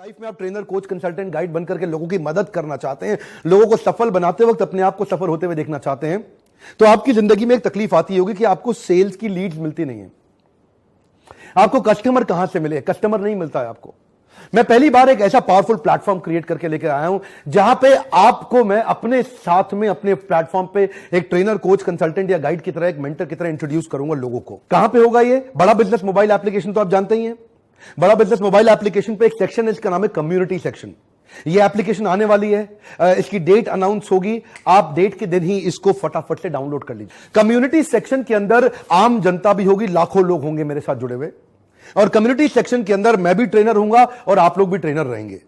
Life में आप trainer, coach, consultant, guide बन करके लोगों की मदद करना चाहते हैं, लोगों को सफल बनाते वक्त अपने आप को सफल होते हुए देखना चाहते हैं, तो आपकी जिंदगी में एक तकलीफ आती होगी कि आपको सेल्स की लीड्स मिलती नहीं है। आपको कस्टमर कहां से मिले? कस्टमर नहीं मिलता है आपको। मैं पहली बार एक ऐसा पावरफुल प्लेटफॉर्म क्रिएट करके लेकर आया हूं जहां पे आपको मैं अपने साथ में अपने प्लेटफॉर्म पे एक ट्रेनर, कोच, कंसल्टेंट या गाइड की तरह, एक मेंटर की तरह इंट्रोड्यूस करूंगा लोगों को। कहां पे होगा ये? बड़ा बिजनेस मोबाइल एप्लीकेशन तो आप जानते ही हैं। बड़ा बिजनेस मोबाइल एप्लीकेशन पे एक सेक्शन है, इसका नाम है कम्युनिटी सेक्शन। ये एप्लीकेशन आने वाली है, इसकी डेट अनाउंस होगी, आप डेट के दिन ही इसको फटाफट से डाउनलोड कर लीजिए। कम्युनिटी सेक्शन के अंदर आम जनता भी होगी, लाखों लोग होंगे मेरे साथ जुड़े हुए, और कम्युनिटी सेक्शन के अंदर मैं भी ट्रेनर हूंगा और आप लोग भी ट्रेनर रहेंगे।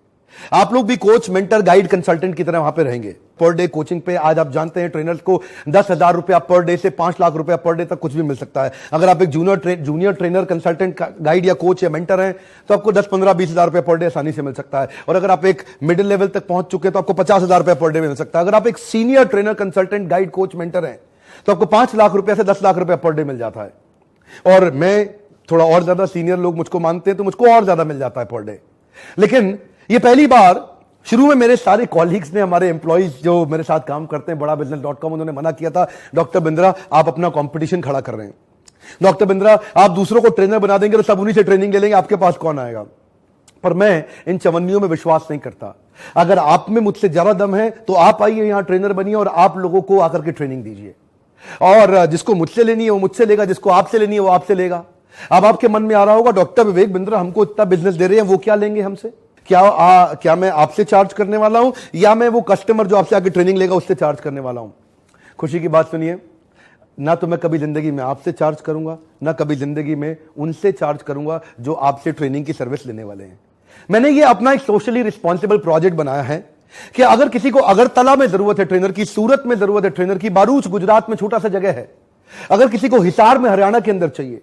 आप लोग भी कोच, मेंटर, गाइड, कंसल्टेंट की तरह वहां पे रहेंगे। पर डे कोचिंग पे आज आप जानते हैं ट्रेनर्स को 10,000 रुपया पर डे से 5 लाख रुपया पर डे तक कुछ भी मिल सकता है। अगर आप एक जूनियर ट्रेनर, कंसल्टेंट, गाइड या कोच या मेंटर हैं तो आपको 10, 15, 20,000 रुपया पर डे आसानी से मिल सकता है। और अगर आप एक मिडिल लेवल तक पहुंच चुके हैं तो आपको 50,000 रुपया पर डे मिल सकता है। अगर आप एक senior trainer, consultant, guide, coach, mentor हैं तो आपको 5 लाख रुपया से 10 लाख रुपया पर डे मिल जाता है। और मैं थोड़ा और ज्यादा सीनियर लोग मुझको मानते हैं तो मुझको और ज्यादा मिल जाता है पर डे। लेकिन ये पहली बार शुरू में मेरे सारे कॉलीग्स ने, हमारे एम्प्लॉइज जो मेरे साथ काम करते हैं badabusiness.com, उन्होंने मना किया था, डॉक्टर बिंद्रा आप अपना कंपटीशन खड़ा कर रहे हैं, डॉक्टर बिंद्रा आप दूसरों को ट्रेनर बना देंगे तो सब उन्हीं से ट्रेनिंग ले लेंगे, आपके पास कौन आएगा। पर मैं इन चवन्नियों में विश्वास नहीं करता। अगर आप में मुझसे ज्यादा दम है तो आप आइए यहां ट्रेनर बनिए और आप लोगों को आकर के ट्रेनिंग दीजिए। और जिसको मुझसे लेनी है वो मुझसे लेगा, जिसको आपसे लेनी है वो आपसे लेगा। अब आपके मन में आ रहा होगा डॉक्टर विवेक बिंद्रा हमको इतना बिजनेस दे रहे हैं, वो क्या लेंगे हमसे? क्या मैं आपसे चार्ज करने वाला हूं या मैं वो कस्टमर जो आपसे आके ट्रेनिंग लेगा उससे चार्ज करने वाला हूं? खुशी की बात सुनिए, ना तो मैं कभी जिंदगी में आपसे चार्ज करूंगा, ना कभी जिंदगी में उनसे चार्ज करूंगा जो आपसे ट्रेनिंग की सर्विस लेने वाले हैं। मैंने ये अपना एक सोशली रिस्पॉन्सिबल प्रोजेक्ट बनाया है कि अगर किसी को अगरतला में जरूरत है ट्रेनर की, सूरत में जरूरत है ट्रेनर की, बारूच गुजरात में छोटा सा जगह है, अगर किसी को हिसार में हरियाणा के अंदर चाहिए,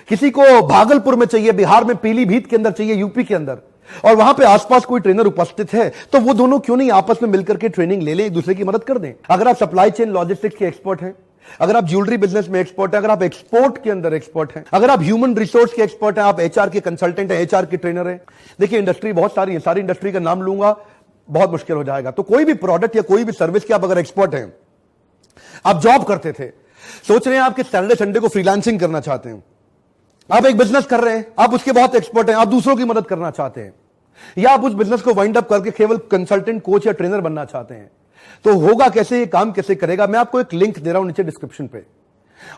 किसी को भागलपुर में चाहिए, बिहार में पीलीभीत के अंदर चाहिए, यूपी के अंदर, और वहां पे आसपास कोई ट्रेनर उपस्थित है तो वो दोनों क्यों नहीं आपस में मिलकर के ट्रेनिंग ले लें, एक दूसरे की मदद कर दें। अगर आप सप्लाई चेन लॉजिस्टिक्स के एक्सपर्ट हैं, अगर आप ज्वेलरी बिजनेस में एक्सपर्ट हैं, अगर आप एक्सपोर्ट के अंदर एक्सपर्ट हैं, अगर आप ह्यूमन रिसोर्स के एक्सपर्ट हैं, आप एचआर के कंसल्टेंट हैं, एचआर के ट्रेनर हैं, देखिए इंडस्ट्री बहुत सारी है, सारी इंडस्ट्री का नाम लूंगा बहुत मुश्किल हो जाएगा। तो कोई भी प्रोडक्ट या कोई भी सर्विस के आप अगर एक्सपर्ट हैं, आप जॉब करते थे, सोच रहे हैं आपके सैटरडे संडे को फ्रीलांसिंग करना चाहते हैं, आप एक बिजनेस कर रहे हैं, आप उसके बहुत एक्सपर्ट हैं, आप दूसरों की मदद करना चाहते हैं, या आप उस बिजनेस को वाइंड अप करके केवल कंसल्टेंट, कोच या ट्रेनर बनना चाहते हैं, तो होगा कैसे, ये काम कैसे करेगा? मैं आपको एक लिंक दे रहा हूं नीचे डिस्क्रिप्शन पे,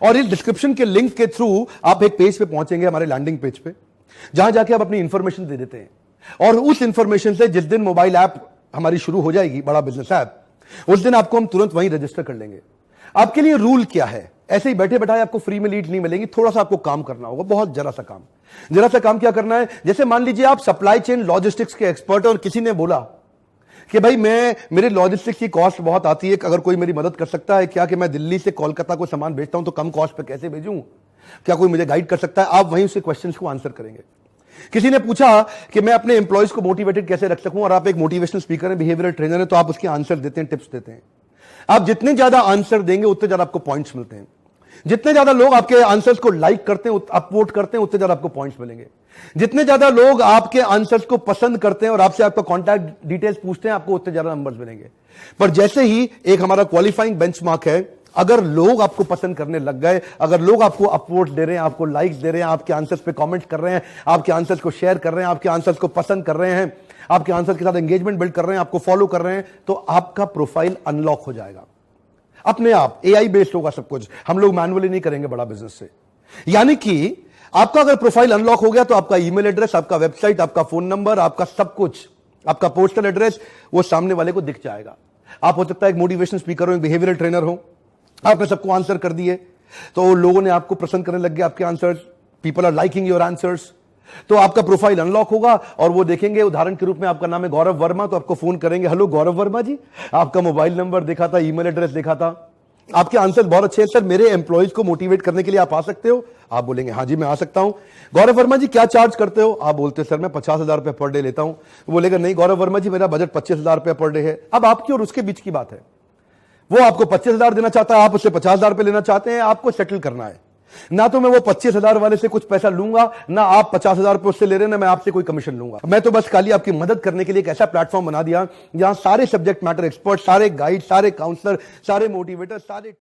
और इस डिस्क्रिप्शन के लिंक के थ्रू आप एक पेज पे पहुंचेंगे, हमारे लैंडिंग पेज पे, जहां जाके आप अपनी इंफॉर्मेशन दे देते हैं, और उस इंफॉर्मेशन से जिस दिन मोबाइल ऐप हमारी शुरू हो जाएगी, बड़ा बिजनेस ऐप, उस दिन आपको हम तुरंत वहीं रजिस्टर कर लेंगे। आपके लिए रूल क्या है? ऐसे ही बैठे बैठाए आपको फ्री में लीड नहीं मिलेंगी, थोड़ा सा आपको काम करना होगा, बहुत जरा सा काम। जरा सा काम क्या करना है? जैसे मान लीजिए आप सप्लाई चेन लॉजिस्टिक्स के एक्सपर्ट हैं और किसी ने बोला कि भाई मेरे लॉजिस्टिक्स की कॉस्ट बहुत आती है, अगर कोई मेरी मदद कर सकता है क्या, कि मैं दिल्ली से कोलकाता को सामान भेजता हूं तो कम कॉस्ट पे कैसे भेजूं, क्या कोई मुझे गाइड कर सकता है? आप वहीं से क्वेश्चंस को आंसर करेंगे। किसी ने पूछा कि मैं अपने एम्प्लॉइज को मोटिवेटेड कैसे रख सकूं, और आप एक मोटिवेशनल स्पीकर हैं, बिहेवियरल ट्रेनर हैं, तो आप उसके आंसर देते हैं, टिप्स देते हैं। आप जितने ज्यादा आंसर देंगे उतने ज्यादा आपको पॉइंट्स मिलते हैं। जितने ज्यादा लोग आपके आंसर्स को लाइक करते हैं, अपवोट करते हैं, उतने ज्यादा आपको पॉइंट्स मिलेंगे। जितने ज्यादा लोग आपके आंसर्स को पसंद करते हैं और आपसे आपका कॉन्टैक्ट डिटेल्स पूछते हैं, आपको उतने ज्यादा नंबर्स मिलेंगे। पर जैसे ही एक हमारा क्वालिफाइंग बेंचमार्क है, अगर लोग आपको पसंद करने लग गए, अगर लोग आपको अपवोट दे रहे हैं, आपको लाइक्स दे रहे हैं, आपके आंसर्स पे कमेंट कर रहे हैं, आपके आंसर्स को शेयर कर रहे हैं, आपके आंसर्स को पसंद कर रहे हैं, आपके आंसर्स के साथ एंगेजमेंट बिल्ड कर रहे हैं, आपको फॉलो कर रहे हैं, तो आपका प्रोफाइल अनलॉक हो जाएगा अपने आप। एआई बेस्ड होगा सब कुछ, हम लोग मैनुअली नहीं करेंगे बड़ा बिजनेस से। यानी कि आपका अगर प्रोफाइल अनलॉक हो गया तो आपका ईमेल एड्रेस, आपका वेबसाइट, आपका फोन नंबर, आपका सब कुछ, आपका पोस्टल एड्रेस, वो सामने वाले को दिख जाएगा। आप हो सकता है एक मोटिवेशनल स्पीकर हो, एक बिहेवियरल ट्रेनर हो, आपने सबको आंसर कर दिए तो लोगों ने आपको पसंद करने लग गए, आपके answers, people are liking your answers, तो आपका प्रोफाइल अनलॉक होगा और वो देखेंगे, उदाहरण के रूप में आपका नाम है गौरव वर्मा, तो आपको फोन करेंगे, हेलो गौरव वर्मा जी, आपका मोबाइल नंबर देखा था, ईमेल एड्रेस देखा था, आपके आंसर बहुत अच्छे हैं सर, मेरे एम्प्लॉइज को मोटिवेट करने के लिए आप आ सकते हो? आप बोलेंगे हाँ जी मैं आ सकता हूं। गौरव वर्मा जी क्या चार्ज करते हो? आप बोलते सर मैं 50,000 रुपए पर डे लेता हूं। वो बोलेगा नहीं गौरव वर्मा जी मेरा बजट 25,000 रुपए पर डे है। अब आपकी और उसके बीच की बात है, वो आपको 25,000 देना चाहता है, आप उससे 50,000 रुपए लेना चाहते हैं, आपको सेटल करना है। ना तो मैं वो 25,000 वाले से कुछ पैसा लूंगा, ना आप 50,000 रुपए उससे ले रहे हैं, ना मैं आपसे कोई कमीशन लूंगा। मैं तो बस खाली आपकी मदद करने के लिए एक ऐसा प्लेटफॉर्म बना दिया जहां सारे सब्जेक्ट मैटर एक्सपर्ट, सारे गाइड, सारे काउंसलर, सारे मोटिवेटर, सारे